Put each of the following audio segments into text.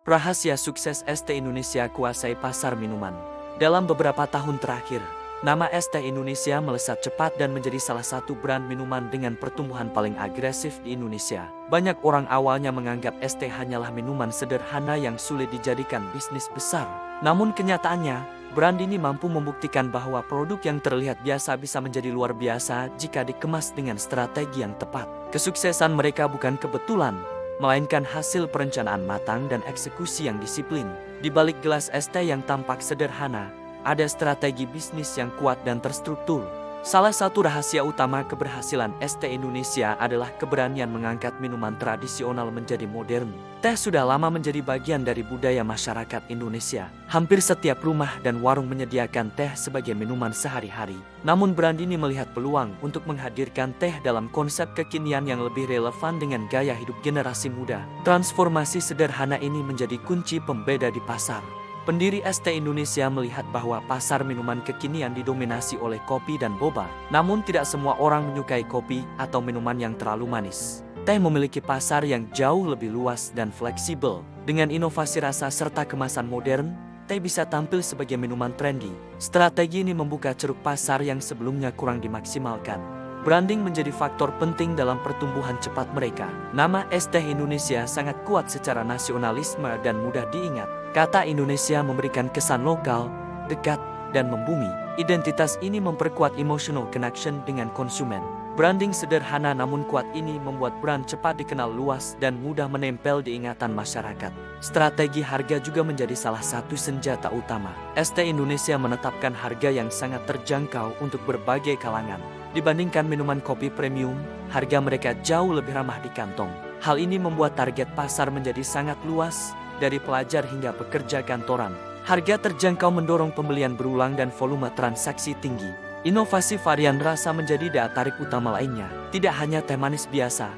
Rahasia sukses ST Indonesia kuasai pasar minuman. Dalam beberapa tahun terakhir, nama ST Indonesia melesat cepat dan menjadi salah satu brand minuman dengan pertumbuhan paling agresif di Indonesia. Banyak orang awalnya menganggap ST hanyalah minuman sederhana yang sulit dijadikan bisnis besar. Namun kenyataannya, brand ini mampu membuktikan bahwa produk yang terlihat biasa bisa menjadi luar biasa jika dikemas dengan strategi yang tepat. Kesuksesan mereka bukan kebetulan, melainkan hasil perencanaan matang dan eksekusi yang disiplin. Di balik gelas ST yang tampak sederhana, ada strategi bisnis yang kuat dan terstruktur. Salah satu rahasia utama keberhasilan ST Indonesia adalah keberanian mengangkat minuman tradisional menjadi modern. Teh sudah lama menjadi bagian dari budaya masyarakat Indonesia. Hampir setiap rumah dan warung menyediakan teh sebagai minuman sehari-hari. Namun brand ini melihat peluang untuk menghadirkan teh dalam konsep kekinian yang lebih relevan dengan gaya hidup generasi muda. Transformasi sederhana ini menjadi kunci pembeda di pasar. Pendiri ST Indonesia melihat bahwa pasar minuman kekinian didominasi oleh kopi dan boba. Namun tidak semua orang menyukai kopi atau minuman yang terlalu manis. Teh memiliki pasar yang jauh lebih luas dan fleksibel. Dengan inovasi rasa serta kemasan modern, teh bisa tampil sebagai minuman trendy. Strategi ini membuka ceruk pasar yang sebelumnya kurang dimaksimalkan. Branding menjadi faktor penting dalam pertumbuhan cepat mereka. Nama ST Indonesia sangat kuat secara nasionalisme dan mudah diingat. Kata Indonesia memberikan kesan lokal, dekat, dan membumi. Identitas ini memperkuat emotional connection dengan konsumen. Branding sederhana namun kuat ini membuat brand cepat dikenal luas dan mudah menempel di ingatan masyarakat. Strategi harga juga menjadi salah satu senjata utama. ST Indonesia menetapkan harga yang sangat terjangkau untuk berbagai kalangan. Dibandingkan minuman kopi premium, harga mereka jauh lebih ramah di kantong. Hal ini membuat target pasar menjadi sangat luas, dari pelajar hingga pekerja kantoran. Harga terjangkau mendorong pembelian berulang dan volume transaksi tinggi. Inovasi varian rasa menjadi daya tarik utama lainnya. Tidak hanya teh manis biasa,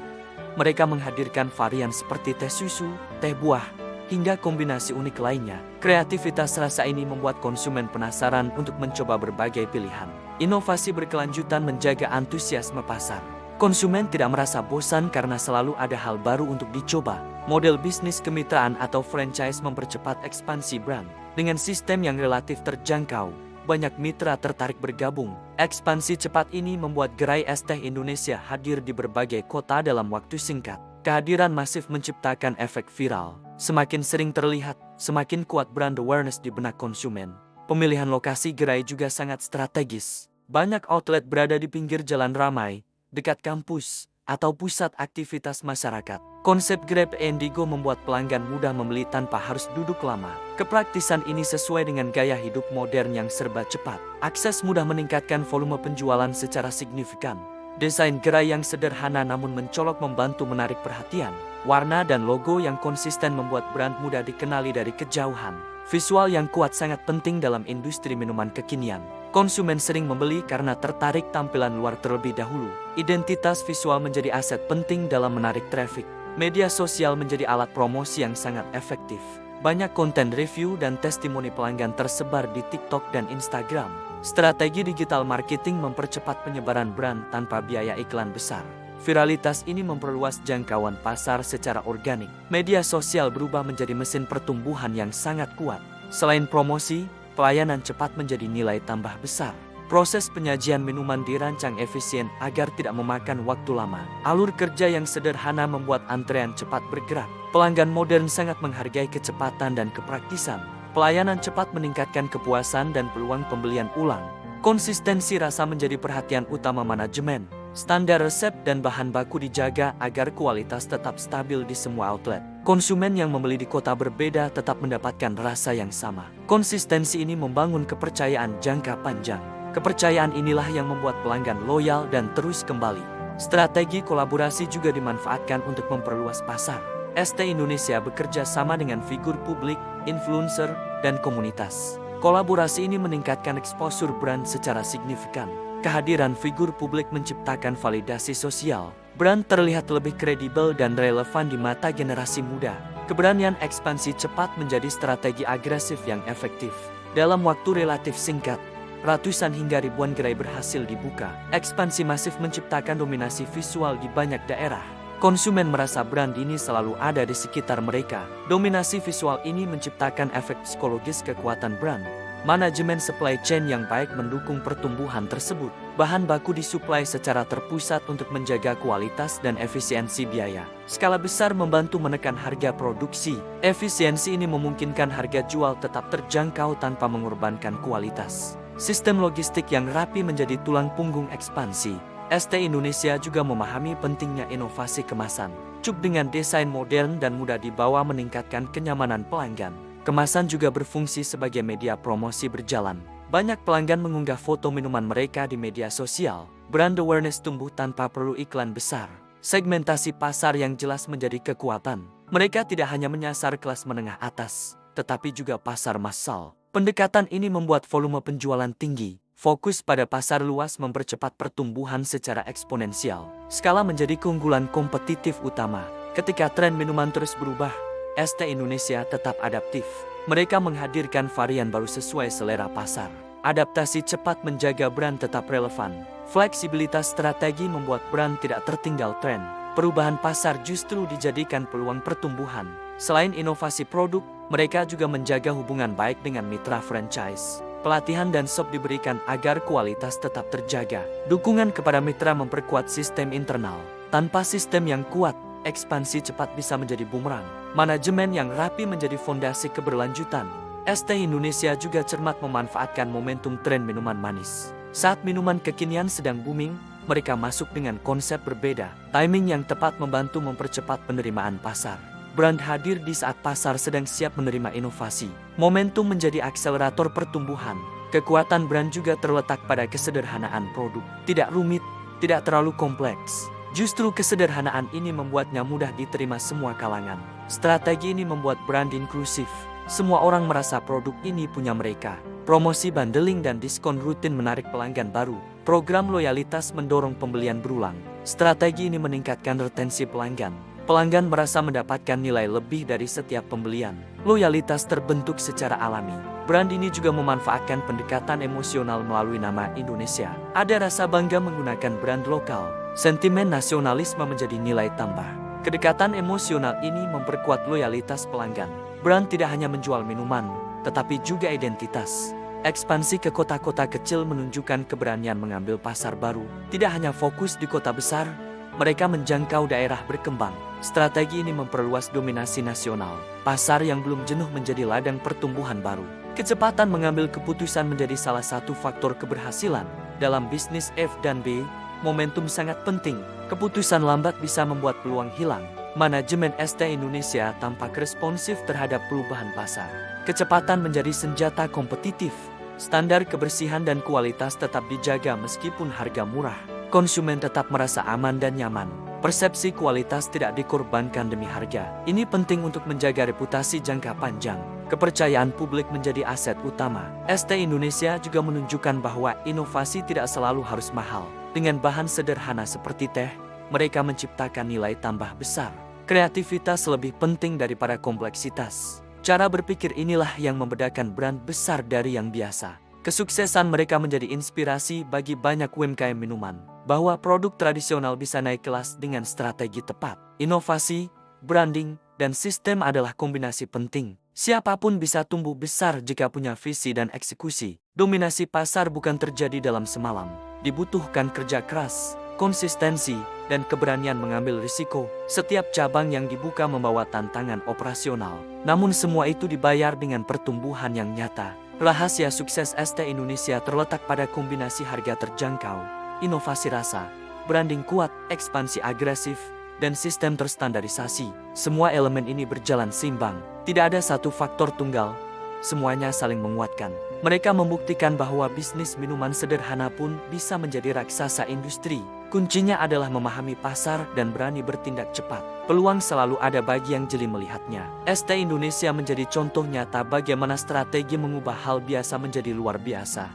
mereka menghadirkan varian seperti teh susu, teh buah, hingga kombinasi unik lainnya. Kreativitas rasa ini membuat konsumen penasaran untuk mencoba berbagai pilihan. Inovasi berkelanjutan menjaga antusiasme pasar. Konsumen tidak merasa bosan karena selalu ada hal baru untuk dicoba. Model bisnis kemitraan atau franchise mempercepat ekspansi brand. Dengan sistem yang relatif terjangkau, banyak mitra tertarik bergabung. Ekspansi cepat ini membuat gerai ST Indonesia hadir di berbagai kota dalam waktu singkat. Kehadiran masif menciptakan efek viral. Semakin sering terlihat, semakin kuat brand awareness di benak konsumen. Pemilihan lokasi gerai juga sangat strategis. Banyak outlet berada di pinggir jalan ramai, dekat kampus, atau pusat aktivitas masyarakat. Konsep Grab Indigo membuat pelanggan mudah membeli tanpa harus duduk lama. Kepraktisan ini sesuai dengan gaya hidup modern yang serba cepat. Akses mudah meningkatkan volume penjualan secara signifikan. Desain gerai yang sederhana namun mencolok membantu menarik perhatian. Warna dan logo yang konsisten membuat brand mudah dikenali dari kejauhan. Visual yang kuat sangat penting dalam industri minuman kekinian. Konsumen sering membeli karena tertarik tampilan luar terlebih dahulu. Identitas visual menjadi aset penting dalam menarik traffic. Media sosial menjadi alat promosi yang sangat efektif. Banyak konten review dan testimoni pelanggan tersebar di TikTok dan Instagram. Strategi digital marketing mempercepat penyebaran brand tanpa biaya iklan besar. Viralitas ini memperluas jangkauan pasar secara organik. Media sosial berubah menjadi mesin pertumbuhan yang sangat kuat. Selain promosi, pelayanan cepat menjadi nilai tambah besar. Proses penyajian minuman dirancang efisien agar tidak memakan waktu lama. Alur kerja yang sederhana membuat antrean cepat bergerak. Pelanggan modern sangat menghargai kecepatan dan kepraktisan. Pelayanan cepat meningkatkan kepuasan dan peluang pembelian ulang. Konsistensi rasa menjadi perhatian utama manajemen. Standar resep dan bahan baku dijaga agar kualitas tetap stabil di semua outlet. Konsumen yang membeli di kota berbeda tetap mendapatkan rasa yang sama. Konsistensi ini membangun kepercayaan jangka panjang. Kepercayaan inilah yang membuat pelanggan loyal dan terus kembali. Strategi kolaborasi juga dimanfaatkan untuk memperluas pasar. ST Indonesia bekerja sama dengan figur publik, influencer, dan komunitas. Kolaborasi ini meningkatkan eksposur brand secara signifikan. Kehadiran figur publik menciptakan validasi sosial. Brand terlihat lebih kredibel dan relevan di mata generasi muda. Keberanian ekspansi cepat menjadi strategi agresif yang efektif. Dalam waktu relatif singkat, ratusan hingga ribuan gerai berhasil dibuka. Ekspansi masif menciptakan dominasi visual di banyak daerah. Konsumen merasa brand ini selalu ada di sekitar mereka. Dominasi visual ini menciptakan efek psikologis kekuatan brand. Manajemen supply chain yang baik mendukung pertumbuhan tersebut. Bahan baku disuplai secara terpusat untuk menjaga kualitas dan efisiensi biaya. Skala besar membantu menekan harga produksi. Efisiensi ini memungkinkan harga jual tetap terjangkau tanpa mengorbankan kualitas. Sistem logistik yang rapi menjadi tulang punggung ekspansi. ST Indonesia juga memahami pentingnya inovasi kemasan. Cup dengan desain modern dan mudah dibawa meningkatkan kenyamanan pelanggan. Kemasan juga berfungsi sebagai media promosi berjalan. Banyak pelanggan mengunggah foto minuman mereka di media sosial. Brand awareness tumbuh tanpa perlu iklan besar. Segmentasi pasar yang jelas menjadi kekuatan. Mereka tidak hanya menyasar kelas menengah atas, tetapi juga pasar massal. Pendekatan ini membuat volume penjualan tinggi. Fokus pada pasar luas mempercepat pertumbuhan secara eksponensial. Skala menjadi keunggulan kompetitif utama. Ketika tren minuman terus berubah, ST Indonesia tetap adaptif. Mereka menghadirkan varian baru sesuai selera pasar. Adaptasi cepat menjaga brand tetap relevan. Fleksibilitas strategi membuat brand tidak tertinggal tren. Perubahan pasar justru dijadikan peluang pertumbuhan. Selain inovasi produk, mereka juga menjaga hubungan baik dengan mitra franchise. Pelatihan dan shop diberikan agar kualitas tetap terjaga. Dukungan kepada mitra memperkuat sistem internal. Tanpa sistem yang kuat, ekspansi cepat bisa menjadi bumerang. Manajemen yang rapi menjadi fondasi keberlanjutan. ST Indonesia juga cermat memanfaatkan momentum tren minuman manis. Saat minuman kekinian sedang booming, mereka masuk dengan konsep berbeda. Timing yang tepat membantu mempercepat penerimaan pasar. Brand hadir di saat pasar sedang siap menerima inovasi. Momentum menjadi akselerator pertumbuhan. Kekuatan brand juga terletak pada kesederhanaan produk. Tidak rumit, tidak terlalu kompleks. Justru kesederhanaan ini membuatnya mudah diterima semua kalangan. Strategi ini membuat brand inklusif. Semua orang merasa produk ini punya mereka. Promosi bundling dan diskon rutin menarik pelanggan baru. Program loyalitas mendorong pembelian berulang. Strategi ini meningkatkan retensi pelanggan. Pelanggan merasa mendapatkan nilai lebih dari setiap pembelian. Loyalitas terbentuk secara alami. Brand ini juga memanfaatkan pendekatan emosional melalui nama Indonesia. Ada rasa bangga menggunakan brand lokal. Sentimen nasionalisme menjadi nilai tambah. Kedekatan emosional ini memperkuat loyalitas pelanggan. Brand tidak hanya menjual minuman, tetapi juga identitas. Ekspansi ke kota-kota kecil menunjukkan keberanian mengambil pasar baru. Tidak hanya fokus di kota besar, mereka menjangkau daerah berkembang. Strategi ini memperluas dominasi nasional. Pasar yang belum jenuh menjadi ladang pertumbuhan baru. Kecepatan mengambil keputusan menjadi salah satu faktor keberhasilan. Dalam bisnis F dan B, momentum sangat penting. Keputusan lambat bisa membuat peluang hilang. Manajemen ST Indonesia tampak responsif terhadap perubahan pasar. Kecepatan menjadi senjata kompetitif. Standar kebersihan dan kualitas tetap dijaga meskipun harga murah. Konsumen tetap merasa aman dan nyaman. Persepsi kualitas tidak dikorbankan demi harga. Ini penting untuk menjaga reputasi jangka panjang. Kepercayaan publik menjadi aset utama. ST Indonesia juga menunjukkan bahwa inovasi tidak selalu harus mahal. Dengan bahan sederhana seperti teh, mereka menciptakan nilai tambah besar. Kreativitas lebih penting daripada kompleksitas. Cara berpikir inilah yang membedakan brand besar dari yang biasa. Kesuksesan mereka menjadi inspirasi bagi banyak UMKM minuman, bahwa produk tradisional bisa naik kelas dengan strategi tepat. Inovasi, branding, dan sistem adalah kombinasi penting. Siapapun bisa tumbuh besar jika punya visi dan eksekusi. Dominasi pasar bukan terjadi dalam semalam. Dibutuhkan kerja keras, konsistensi, dan keberanian mengambil risiko. Setiap cabang yang dibuka membawa tantangan operasional. Namun semua itu dibayar dengan pertumbuhan yang nyata. Rahasia sukses ST Indonesia terletak pada kombinasi harga terjangkau, inovasi rasa, branding kuat, ekspansi agresif, dan sistem terstandarisasi. Semua elemen ini berjalan seimbang. Tidak ada satu faktor tunggal, semuanya saling menguatkan. Mereka membuktikan bahwa bisnis minuman sederhana pun bisa menjadi raksasa industri. Kuncinya adalah memahami pasar dan berani bertindak cepat. Peluang selalu ada bagi yang jeli melihatnya. ST Indonesia menjadi contoh nyata bagaimana strategi mengubah hal biasa menjadi luar biasa.